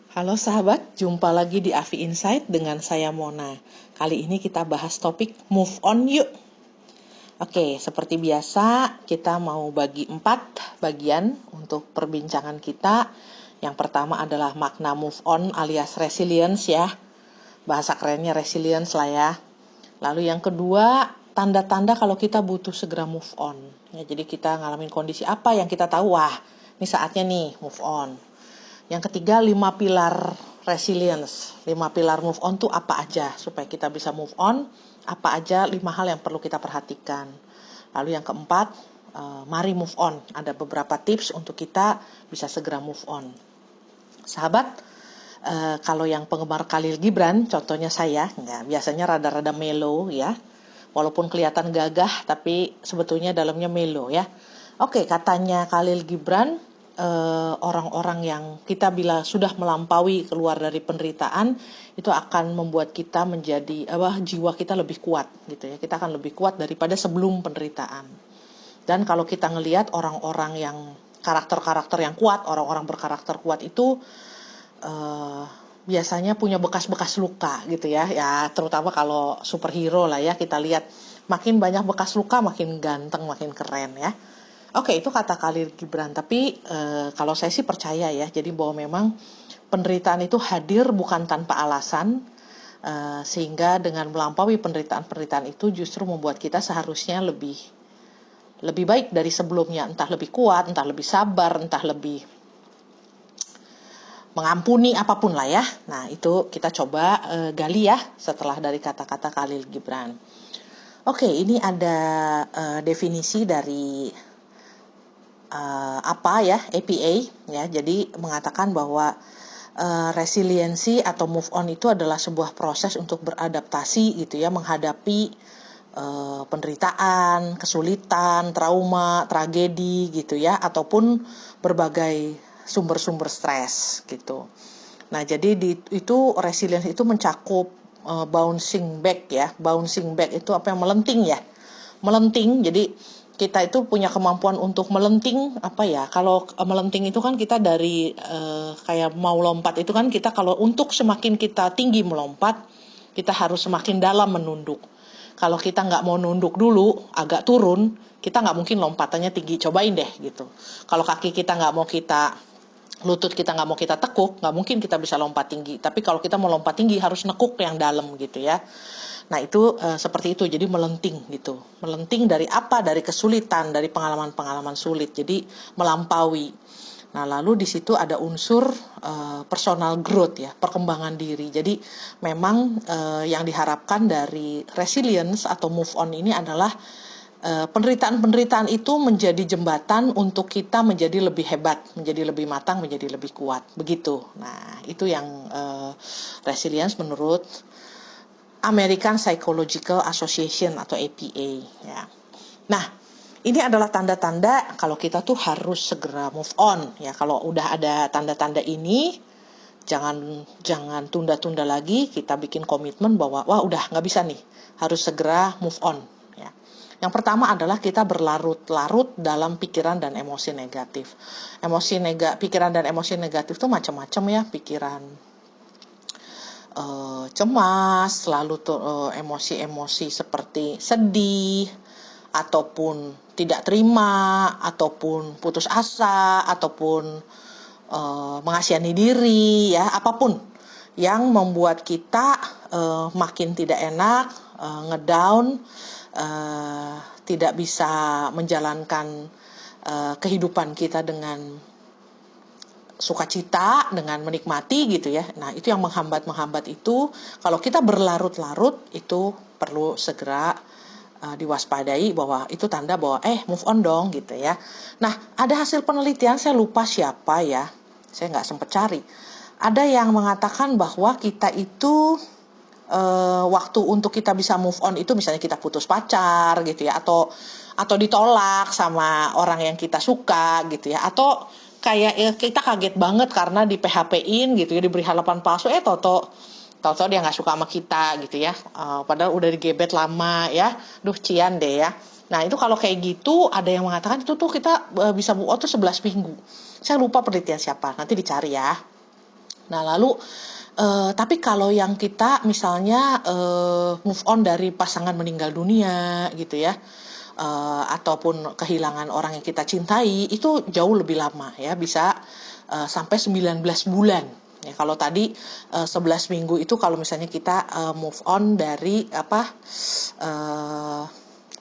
Halo sahabat, jumpa lagi di Avi Insight dengan saya Mona. Kali ini kita bahas topik move on yuk. Oke, seperti biasa kita mau bagi 4 bagian untuk perbincangan kita. Yang pertama adalah makna move on alias resilience ya. Bahasa kerennya resilience lah ya. Lalu yang kedua, tanda-tanda kalau kita butuh segera move on. Ya, jadi kita ngalamin kondisi apa yang kita tahu, wah ini saatnya nih move on. Yang ketiga, 5 pilar resilience. 5 pilar move on tuh apa aja supaya kita bisa move on, apa aja 5 hal yang perlu kita perhatikan. Lalu yang keempat, mari move on. Ada beberapa tips untuk kita bisa segera move on. Sahabat, kalau yang penggemar Khalil Gibran, contohnya saya, biasanya rada-rada mellow ya. Walaupun kelihatan gagah, tapi sebetulnya dalamnya mellow ya. Oke, katanya Khalil Gibran, orang-orang yang kita bila sudah melampaui keluar dari penderitaan itu akan membuat kita menjadi jiwa kita lebih kuat gitu ya. Kita akan lebih kuat daripada sebelum penderitaan. Dan kalau kita ngelihat orang-orang yang karakter-karakter yang kuat, orang-orang berkarakter kuat itu biasanya punya bekas-bekas luka gitu ya. Ya terutama kalau superhero lah ya, kita lihat makin banyak bekas luka makin ganteng, makin keren ya. Oke, itu kata Khalil Gibran. Tapi kalau saya sih percaya ya, jadi bahwa memang penderitaan itu hadir bukan tanpa alasan, sehingga dengan melampaui penderitaan-penderitaan itu justru membuat kita seharusnya lebih baik dari sebelumnya, entah lebih kuat, entah lebih sabar, entah lebih mengampuni, apapun lah ya. Nah itu kita coba gali ya setelah dari kata-kata Khalil Gibran. Oke, ini ada definisi dari APA ya, APA ya. Jadi mengatakan bahwa resiliensi atau move on itu adalah sebuah proses untuk beradaptasi gitu ya, menghadapi penderitaan, kesulitan, trauma, tragedi gitu ya, ataupun berbagai sumber-sumber stres gitu. Nah, jadi itu resilience itu mencakup bouncing back ya. Bouncing back itu apa yang melenting ya. Melenting, jadi kita itu punya kemampuan untuk melenting apa ya. Kalau melenting itu kan kita dari kayak mau lompat itu kan kita kalau untuk semakin kita tinggi melompat, kita harus semakin dalam menunduk. Kalau kita nggak mau nunduk dulu, agak turun, kita nggak mungkin lompatannya tinggi. Cobain deh gitu. Kalau kaki kita nggak mau kita, lutut kita nggak mau kita tekuk, nggak mungkin kita bisa lompat tinggi. Tapi kalau kita mau lompat tinggi harus nekuk yang dalam gitu ya. Nah itu seperti itu, jadi melenting gitu. Melenting dari apa? Dari kesulitan, dari pengalaman-pengalaman sulit. Jadi melampaui. Nah lalu di situ ada unsur personal growth ya, perkembangan diri. Jadi memang yang diharapkan dari resilience atau move on ini adalah penderitaan-penderitaan itu menjadi jembatan untuk kita menjadi lebih hebat, menjadi lebih matang, menjadi lebih kuat. Begitu. Nah itu yang resilience menurut American Psychological Association atau APA ya. Nah, ini adalah tanda-tanda kalau kita tuh harus segera move on ya. Kalau udah ada tanda-tanda ini, jangan tunda-tunda lagi. Kita bikin komitmen bahwa wah udah nggak bisa nih, harus segera move on ya. Yang pertama adalah kita berlarut-larut dalam pikiran dan emosi negatif. Pikiran dan emosi negatif tuh macam-macam ya. Pikiran cemas, lalu emosi-emosi seperti sedih, ataupun tidak terima, ataupun putus asa, ataupun mengasihani diri, ya apapun yang membuat kita makin tidak enak, ngedown, tidak bisa menjalankan kehidupan kita dengan sukacita, dengan menikmati gitu ya. Nah itu yang menghambat itu, kalau kita berlarut-larut itu perlu segera diwaspadai bahwa itu tanda bahwa move on dong gitu ya. Nah ada hasil penelitian, saya lupa siapa ya, saya nggak sempat cari. Ada yang mengatakan bahwa kita itu waktu untuk kita bisa move on itu misalnya kita putus pacar gitu ya, atau ditolak sama orang yang kita suka gitu ya, atau kayak ya kita kaget banget karena di PHP-in gitu ya, diberi harapan palsu, tahu-tahu dia nggak suka sama kita gitu ya, padahal udah digebet lama ya, cian deh ya. Nah itu kalau kayak gitu ada yang mengatakan itu tuh kita bisa move on tuh 11 minggu. Saya lupa penelitian siapa, nanti dicari ya. Nah, lalu tapi kalau yang kita misalnya move on dari pasangan meninggal dunia gitu ya, ataupun kehilangan orang yang kita cintai, itu jauh lebih lama ya, bisa sampai 19 bulan. Ya, kalau tadi 11 minggu itu kalau misalnya kita move on dari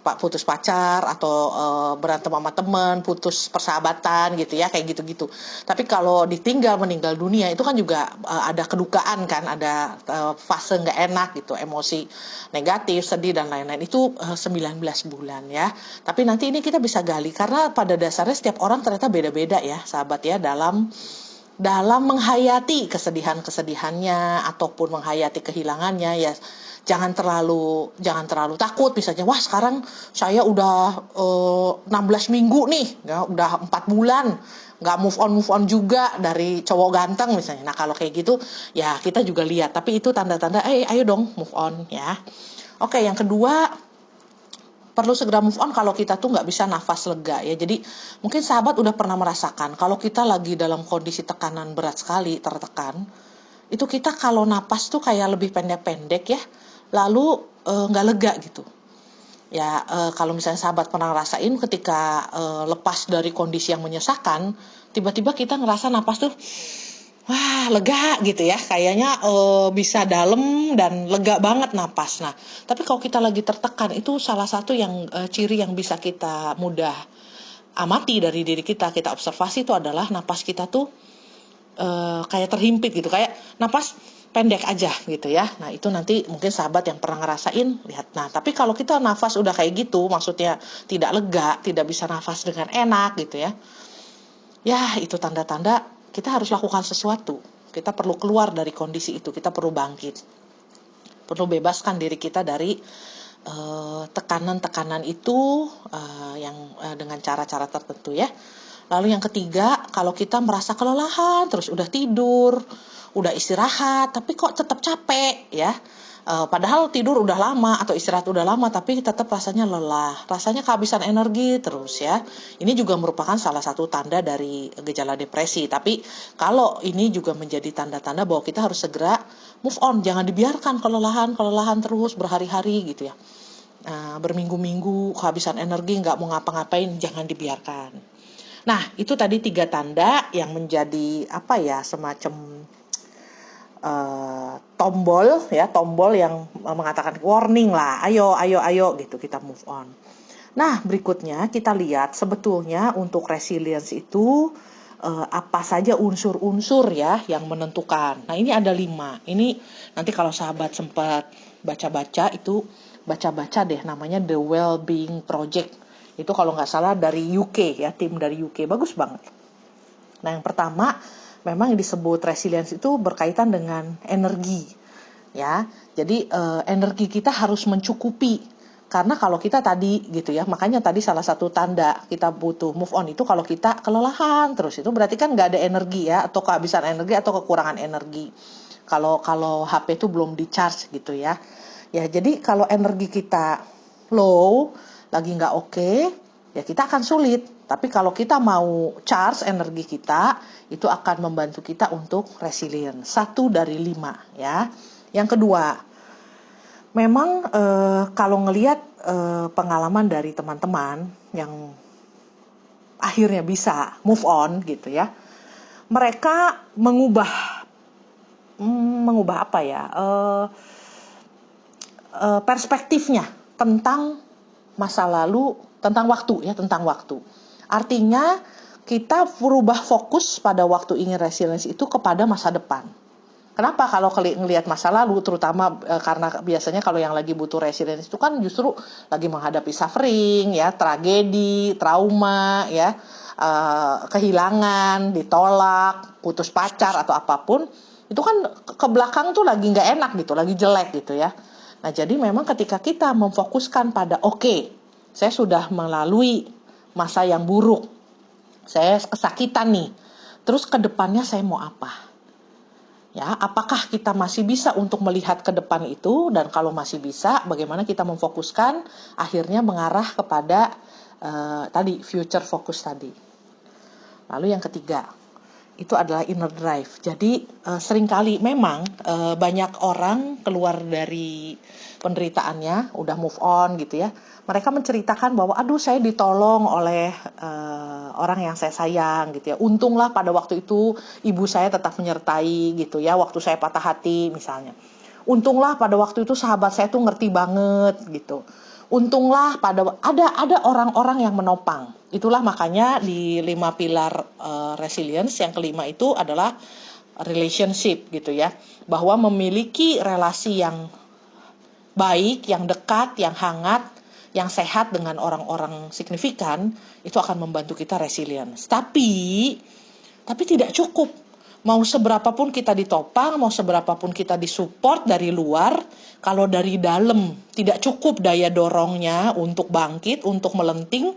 putus pacar atau berantem sama teman, putus persahabatan gitu ya, kayak gitu-gitu. Tapi kalau ditinggal meninggal dunia itu kan juga ada kedukaan kan, ada fase nggak enak gitu, emosi negatif, sedih dan lain-lain. Itu 19 bulan ya. Tapi nanti ini kita bisa gali karena pada dasarnya setiap orang ternyata beda-beda ya, sahabat ya, dalam menghayati kesedihan-kesedihannya ataupun menghayati kehilangannya ya. Jangan terlalu takut misalnya, wah sekarang saya udah 16 minggu nih ya, udah 4 bulan nggak move on juga dari cowok ganteng misalnya. Nah, kalau kayak gitu ya kita juga lihat, tapi itu tanda-tanda ayo dong move on ya. Oke, yang kedua, perlu segera move on kalau kita tuh nggak bisa nafas lega ya. Jadi mungkin sahabat udah pernah merasakan kalau kita lagi dalam kondisi tekanan berat sekali, tertekan, itu kita kalau napas tuh kayak lebih pendek-pendek ya, lalu nggak lega gitu. Ya kalau misalnya sahabat pernah ngerasain ketika lepas dari kondisi yang menyesakan, tiba-tiba kita ngerasa napas tuh wah lega gitu ya, kayaknya bisa dalam dan lega banget napas. Nah, tapi kalau kita lagi tertekan itu salah satu yang ciri yang bisa kita mudah amati dari diri kita observasi itu adalah napas kita tuh kayak terhimpit gitu, kayak napas pendek aja gitu ya. Nah, itu nanti mungkin sahabat yang pernah ngerasain lihat. Nah, tapi kalau kita nafas udah kayak gitu, maksudnya tidak lega, tidak bisa nafas dengan enak gitu ya. Ya, itu tanda-tanda kita harus lakukan sesuatu. Kita perlu keluar dari kondisi itu, kita perlu bangkit. Perlu bebaskan diri kita dari tekanan-tekanan itu yang dengan cara-cara tertentu ya. Lalu yang ketiga, kalau kita merasa kelelahan, terus udah tidur, udah istirahat, tapi kok tetap capek ya. Padahal tidur udah lama atau istirahat udah lama, tapi tetap rasanya lelah, rasanya kehabisan energi terus ya. Ini juga merupakan salah satu tanda dari gejala depresi. Tapi kalau ini juga menjadi tanda-tanda bahwa kita harus segera move on, jangan dibiarkan kelelahan terus berhari-hari gitu ya. Berminggu-minggu kehabisan energi, nggak mau ngapa-ngapain, jangan dibiarkan. Nah, itu tadi 3 tanda yang menjadi semacam tombol yang mengatakan warning lah, ayo gitu kita move on. Nah, berikutnya kita lihat sebetulnya untuk resilience itu apa saja unsur-unsur ya yang menentukan. Nah, ini ada 5. Ini nanti kalau sahabat sempat baca-baca deh, namanya The Wellbeing Project. Itu kalau nggak salah dari UK ya, tim dari UK, bagus banget. Nah, yang pertama memang yang disebut resilience itu berkaitan dengan energi ya. Jadi energi kita harus mencukupi, karena kalau kita tadi gitu ya, makanya tadi salah satu tanda kita butuh move on itu kalau kita kelelahan terus, itu berarti kan nggak ada energi ya, atau kehabisan energi atau kekurangan energi. Kalau HP itu belum di charge gitu ya. Ya, jadi kalau energi kita low, lagi nggak oke, ya kita akan sulit. Tapi kalau kita mau charge energi kita, itu akan membantu kita untuk resilient. 1 dari 5 ya. Yang kedua, memang kalau ngelihat pengalaman dari teman-teman yang akhirnya bisa move on gitu ya, mereka mengubah perspektifnya tentang masa lalu, tentang waktu. Artinya kita berubah fokus pada waktu ingin resilience itu kepada masa depan. Kenapa? Kalau ngelihat masa lalu, terutama karena biasanya kalau yang lagi butuh resilience itu kan justru lagi menghadapi suffering ya, tragedi, trauma ya, kehilangan, ditolak, putus pacar atau apapun. Itu kan ke belakang tuh lagi nggak enak gitu, lagi jelek gitu ya. Nah, jadi memang ketika kita memfokuskan pada saya sudah melalui masa yang buruk, saya kesakitan nih, terus ke depannya saya mau apa? Ya, apakah kita masih bisa untuk melihat ke depan itu, dan kalau masih bisa, bagaimana kita memfokuskan akhirnya mengarah kepada tadi future focus tadi. Lalu yang ketiga, itu adalah inner drive. Jadi seringkali memang banyak orang keluar dari penderitaannya, udah move on gitu ya. Mereka menceritakan bahwa aduh saya ditolong oleh orang yang saya sayang gitu ya. Untunglah pada waktu itu ibu saya tetap menyertai gitu ya, waktu saya patah hati misalnya. Untunglah pada waktu itu sahabat saya tuh ngerti banget gitu. Untunglah ada orang-orang yang menopang. Itulah makanya di 5 pilar resilience yang kelima itu adalah relationship gitu ya. Bahwa memiliki relasi yang baik, yang dekat, yang hangat, yang sehat dengan orang-orang signifikan itu akan membantu kita resilience. Tapi tidak cukup. Mau seberapapun kita ditopang, mau seberapapun kita disupport dari luar, kalau dari dalam tidak cukup daya dorongnya untuk bangkit, untuk melenting,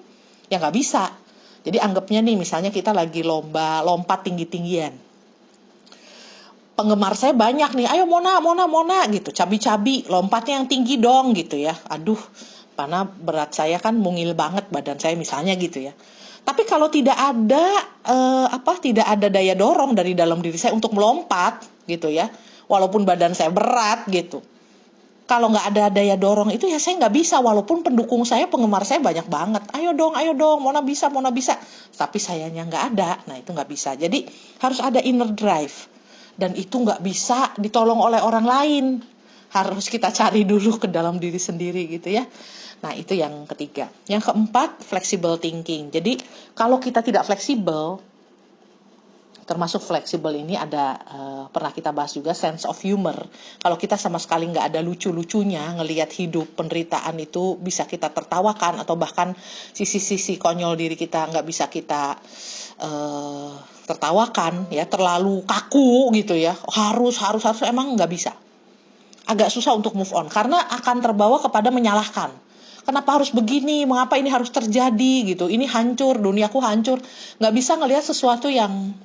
ya nggak bisa. Jadi anggapnya nih misalnya kita lagi lompat tinggi-tinggian. Penggemar saya banyak nih, ayo Mona gitu, cabi-cabi, lompatnya yang tinggi dong gitu ya. Aduh, karena berat saya kan mungil banget badan saya misalnya gitu ya. Tapi kalau tidak ada daya dorong dari dalam diri saya untuk melompat gitu ya, walaupun badan saya berat gitu. Kalau nggak ada daya dorong itu ya saya nggak bisa, walaupun pendukung saya, penggemar saya banyak banget. Ayo dong, Mona bisa. Tapi sayanya nggak ada, nah itu nggak bisa. Jadi harus ada inner drive. Dan itu nggak bisa ditolong oleh orang lain. Harus kita cari dulu ke dalam diri sendiri gitu ya. Nah itu yang ketiga. Yang keempat, flexible thinking. Jadi kalau kita tidak fleksibel, termasuk fleksibel ini ada pernah kita bahas juga sense of humor. Kalau kita sama sekali nggak ada lucu-lucunya ngelihat hidup penderitaan itu bisa kita tertawakan, atau bahkan sisi-sisi konyol diri kita nggak bisa kita tertawakan ya, terlalu kaku gitu ya, harus emang nggak bisa. Agak susah untuk move on karena akan terbawa kepada menyalahkan. Kenapa harus begini? Mengapa ini harus terjadi gitu? Ini hancur, duniaku hancur. Nggak bisa ngelihat sesuatu yang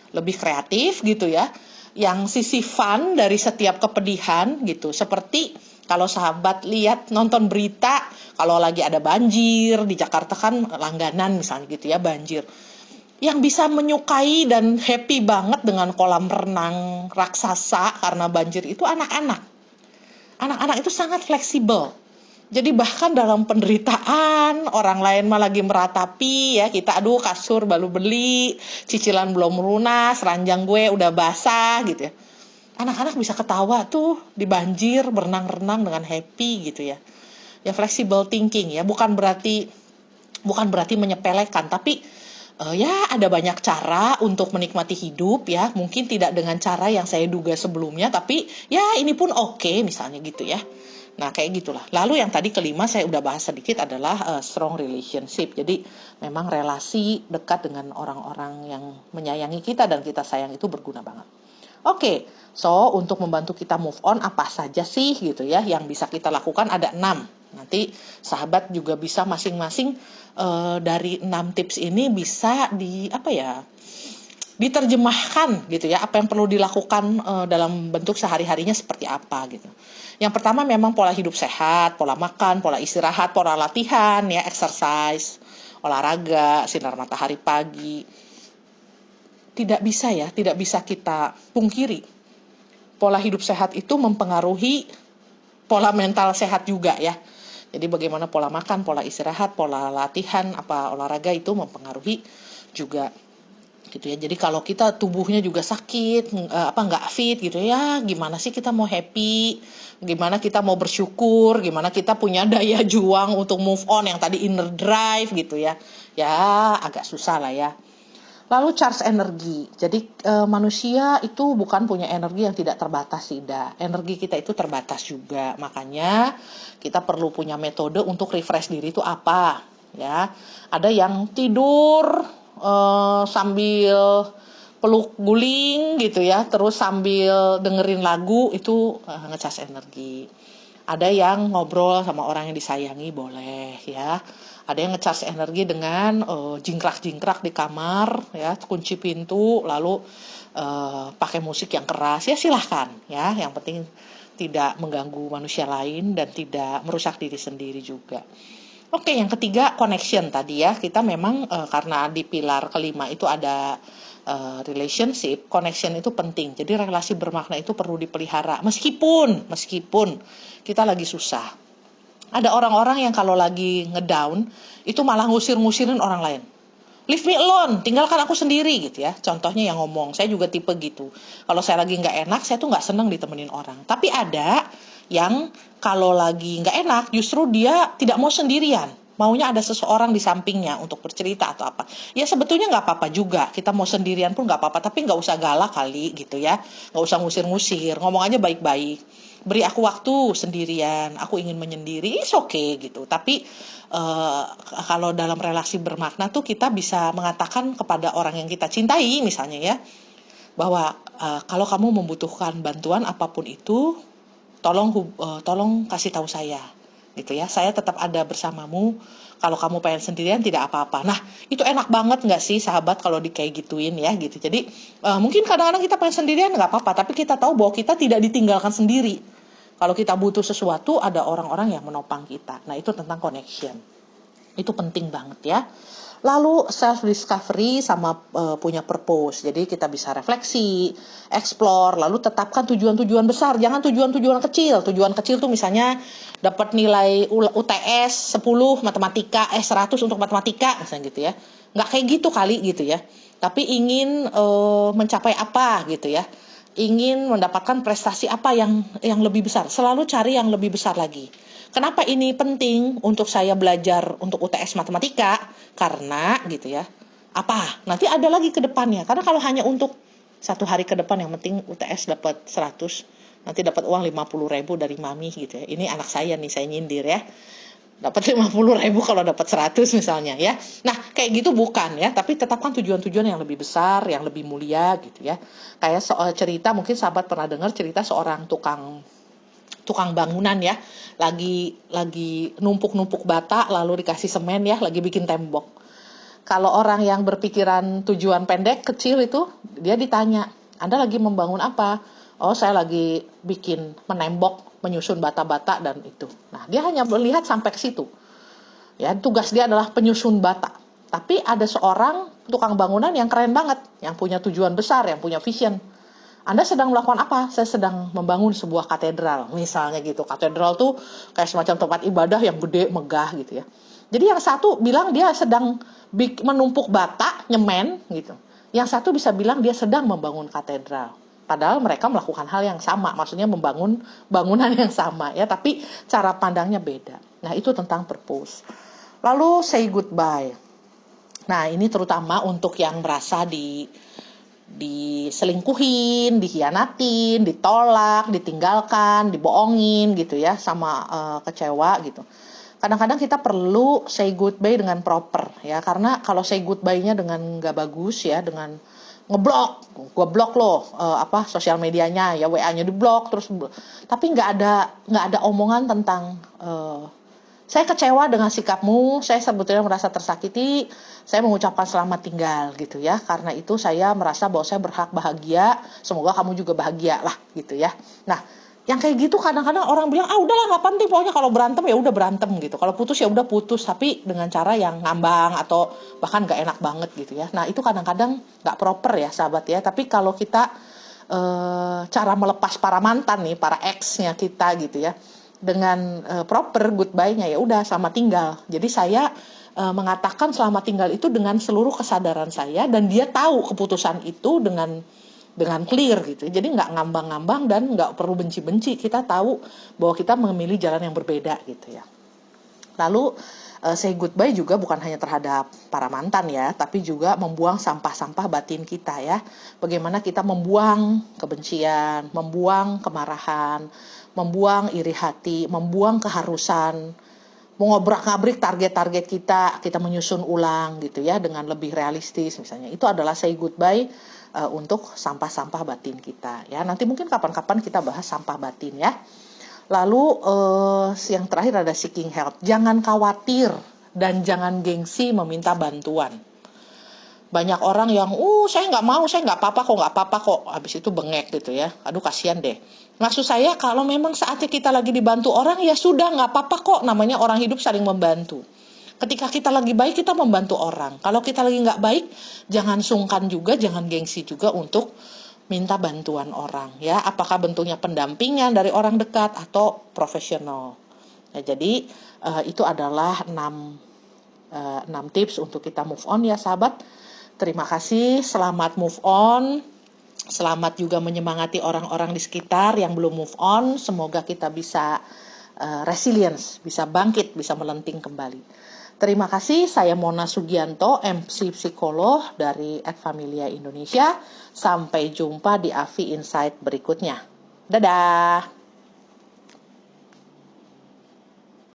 lebih kreatif gitu ya, yang sisi fun dari setiap kepedihan gitu. Seperti kalau sahabat lihat nonton berita, kalau lagi ada banjir di Jakarta kan langganan misalnya gitu ya, banjir. Yang bisa menyukai dan happy banget dengan kolam renang raksasa karena banjir itu anak-anak. Anak-anak itu sangat fleksibel. Jadi bahkan dalam penderitaan, orang lain mah lagi meratapi ya, kita aduh kasur baru beli, cicilan belum lunas, ranjang gue udah basah gitu ya. Anak-anak bisa ketawa tuh di banjir, berenang-renang dengan happy gitu ya. Ya flexible thinking ya, bukan berarti menyepelekan, tapi ya ada banyak cara untuk menikmati hidup ya. Mungkin tidak dengan cara yang saya duga sebelumnya, tapi ya ini pun oke, misalnya gitu ya. Nah kayak gitulah. Lalu yang tadi kelima saya udah bahas sedikit adalah strong relationship. Jadi memang relasi dekat dengan orang-orang yang menyayangi kita dan kita sayang itu berguna banget. Oke, so untuk membantu kita move on apa saja sih gitu ya yang bisa kita lakukan, ada 6. Nanti sahabat juga bisa masing-masing dari 6 tips ini bisa diterjemahkan gitu ya, apa yang perlu dilakukan dalam bentuk sehari-harinya seperti apa gitu. Yang pertama memang pola hidup sehat, pola makan, pola istirahat, pola latihan ya, exercise, olahraga, sinar matahari pagi. Tidak bisa kita pungkiri. Pola hidup sehat itu mempengaruhi pola mental sehat juga ya. Jadi bagaimana pola makan, pola istirahat, pola latihan, olahraga itu mempengaruhi juga gitu ya. Jadi kalau kita tubuhnya juga sakit, nggak fit gitu ya, gimana sih kita mau happy, gimana kita mau bersyukur, gimana kita punya daya juang untuk move on yang tadi inner drive gitu ya. Ya agak susah lah ya. Lalu charge energi. Jadi manusia itu bukan punya energi yang tidak terbatas, tidak. Energi kita itu terbatas juga. Makanya kita perlu punya metode untuk refresh diri itu apa, ya. Ada yang tidur sambil peluk guling gitu ya, terus sambil dengerin lagu, itu ngecas energi. Ada yang ngobrol sama orang yang disayangi, boleh ya. Ada yang ngecas energi dengan jingkrak-jingkrak di kamar ya, kunci pintu, lalu pakai musik yang keras, ya silahkan ya. Yang penting tidak mengganggu manusia lain dan tidak merusak diri sendiri juga. Oke, yang ketiga connection tadi ya. Kita memang karena di pilar kelima itu ada relationship, connection itu penting. Jadi relasi bermakna itu perlu dipelihara. Meskipun kita lagi susah. Ada orang-orang yang kalau lagi ngedown, itu malah ngusir-ngusirin orang lain. Leave me alone, tinggalkan aku sendiri gitu ya. Contohnya yang ngomong, saya juga tipe gitu. Kalau saya lagi nggak enak, saya tuh nggak seneng ditemenin orang. Tapi ada yang kalau lagi nggak enak, justru dia tidak mau sendirian. Maunya ada seseorang di sampingnya untuk bercerita atau apa. Ya sebetulnya nggak apa-apa juga. Kita mau sendirian pun nggak apa-apa. Tapi nggak usah galak kali gitu ya. Nggak usah ngusir-ngusir. Ngomong aja baik-baik. Beri aku waktu sendirian. Aku ingin menyendiri. It's okay gitu. Tapi kalau dalam relasi bermakna tuh kita bisa mengatakan kepada orang yang kita cintai misalnya ya. Bahwa kalau kamu membutuhkan bantuan apapun itu, tolong kasih tahu saya gitu ya, saya tetap ada bersamamu. Kalau kamu pengen sendirian tidak apa-apa. Nah itu enak banget nggak sih sahabat kalau kayak gituin ya gitu. Jadi mungkin kadang-kadang kita pengen sendirian nggak apa-apa, tapi kita tahu bahwa kita tidak ditinggalkan sendiri. Kalau kita butuh sesuatu ada orang-orang yang menopang kita. Nah itu tentang connection, itu penting banget ya. Lalu self discovery sama punya purpose. Jadi kita bisa refleksi, explore, lalu tetapkan tujuan-tujuan besar. Jangan tujuan-tujuan kecil. Tujuan kecil tuh misalnya dapat nilai UTS 10 matematika, 100 untuk matematika misalnya gitu ya. Nggak kayak gitu kali gitu ya. Tapi ingin mencapai apa gitu ya. Ingin mendapatkan prestasi apa yang lebih besar. Selalu cari yang lebih besar lagi. Kenapa ini penting untuk saya belajar untuk UTS matematika? Karena gitu ya. Apa? Nanti ada lagi ke depannya. Karena kalau hanya untuk satu hari ke depan yang penting UTS dapat 100, nanti dapat uang 50.000 dari mami gitu ya. Ini anak saya nih, saya nyindir ya. Dapat 50.000 kalau dapat 100 misalnya ya. Nah, kayak gitu bukan ya, tapi tetapkan tujuan-tujuan yang lebih besar, yang lebih mulia gitu ya. Kayak soal cerita, mungkin sahabat pernah dengar cerita seorang tukang bangunan ya, lagi numpuk-numpuk bata lalu dikasih semen ya, lagi bikin tembok. Kalau orang yang berpikiran tujuan pendek kecil itu, dia ditanya, Anda lagi membangun apa? Oh, saya lagi menembok, menyusun bata-bata dan itu. Nah, dia hanya melihat sampai ke situ. Ya, tugas dia adalah penyusun bata. Tapi ada seorang tukang bangunan yang keren banget, yang punya tujuan besar, yang punya vision. Anda sedang melakukan apa? Saya sedang membangun sebuah katedral, misalnya gitu. Katedral tuh kayak semacam tempat ibadah yang gede, megah gitu ya. Jadi yang satu bilang dia sedang menumpuk bata, nyemen gitu. Yang satu bisa bilang dia sedang membangun katedral. Padahal mereka melakukan hal yang sama, maksudnya membangun bangunan yang sama ya, tapi cara pandangnya beda. Nah, itu tentang purpose. Lalu say goodbye. Nah, ini terutama untuk yang merasa diselingkuhin, dikhianatin, ditolak, ditinggalkan, dibohongin gitu ya, sama kecewa gitu. Kadang-kadang kita perlu say goodbye dengan proper ya, karena kalau say goodbye-nya dengan nggak bagus ya, dengan gue blok loh sosial medianya ya, WA-nya diblok terus, tapi nggak ada omongan tentang saya kecewa dengan sikapmu, saya sebetulnya merasa tersakiti, saya mengucapkan selamat tinggal gitu ya. Karena itu saya merasa bahwa saya berhak bahagia, semoga kamu juga bahagia lah gitu ya. Nah, yang kayak gitu kadang-kadang orang bilang, udahlah nggak penting, pokoknya kalau berantem ya udah berantem gitu. Kalau putus ya udah putus, tapi dengan cara yang ngambang atau bahkan nggak enak banget gitu ya. Nah, itu kadang-kadang nggak proper ya sahabat ya. Tapi kalau kita cara melepas para mantan nih, para ex-nya kita gitu ya, dengan proper goodbye-nya ya udah selamat tinggal. Jadi saya mengatakan selamat tinggal itu dengan seluruh kesadaran saya, dan dia tahu keputusan itu dengan clear gitu. Jadi nggak ngambang-ngambang dan nggak perlu benci-benci. Kita tahu bahwa kita memilih jalan yang berbeda gitu ya. Lalu say goodbye juga bukan hanya terhadap para mantan ya, tapi juga membuang sampah-sampah batin kita ya. Bagaimana kita membuang kebencian, membuang kemarahan, membuang iri hati, membuang keharusan, mengobrak-ngabrik target-target kita menyusun ulang gitu ya dengan lebih realistis misalnya. Itu adalah say goodbye untuk sampah-sampah batin kita ya. Nanti mungkin kapan-kapan kita bahas sampah batin ya. Lalu yang terakhir ada seeking help. Jangan khawatir dan jangan gengsi meminta bantuan. Banyak orang yang, saya nggak mau, saya nggak apa-apa kok. Habis itu bengek gitu ya. Aduh kasihan deh. Maksud saya kalau memang saatnya kita lagi dibantu orang, ya sudah nggak apa-apa kok. Namanya orang hidup saling membantu. Ketika kita lagi baik, kita membantu orang. Kalau kita lagi nggak baik, jangan sungkan juga, jangan gengsi juga untuk minta bantuan orang, ya. Apakah bentuknya pendampingan dari orang dekat atau profesional. Ya, jadi itu adalah 6 tips untuk kita move on ya sahabat. Terima kasih, selamat move on. Selamat juga menyemangati orang-orang di sekitar yang belum move on. Semoga kita bisa resilience, bisa bangkit, bisa melenting kembali. Terima kasih, saya Mona Sugianto, MC Psikolog dari Adfamilia Indonesia. Sampai jumpa di AFI Insight berikutnya. Dadah!